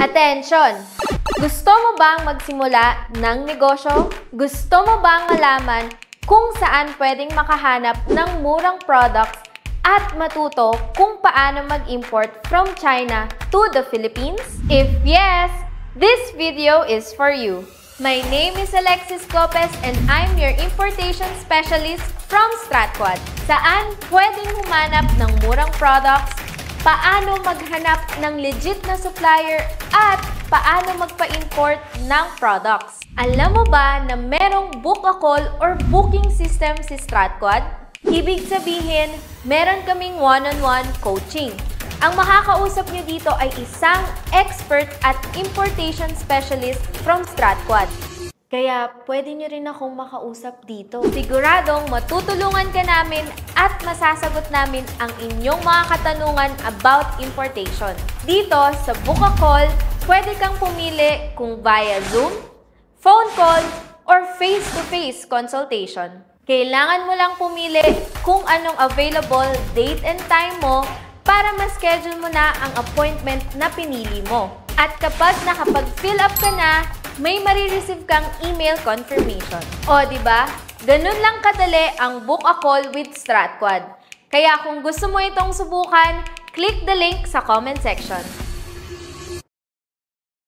Attention! Gusto mo bang magsimula ng negosyo? Gusto mo bang malaman kung saan pwedeng makahanap ng murang products at matuto kung paano mag-import from China to the Philippines? If yes, this video is for you. My name is Alexis Lopez and I'm your importation specialist from StratQuad, saan pwedeng humanap ng murang products, paano maghanap ng legit na supplier, at paano magpa-import ng products. Alam mo ba na merong book a call or booking system si StratQuad? Ibig sabihin, meron kaming one-on-one coaching. Ang makakausap nyo dito ay isang expert at importation specialist from StratQuad. Kaya pwede nyo rin akong makausap dito. Siguradong matutulungan ka namin at masasagot namin ang inyong mga katanungan about importation. Dito sa Book a Call, pwede kang pumili kung via Zoom, phone call, or face-to-face consultation. Kailangan mo lang pumili kung anong available date and time mo para ma-schedule mo na ang appointment na pinili mo. At kapag nakapag-fill up ka na, may marireceive kang email confirmation. O, diba? Ganun lang kadali ang Book a Call with StratQuad. Kaya kung gusto mo itong subukan, click the link sa comment section.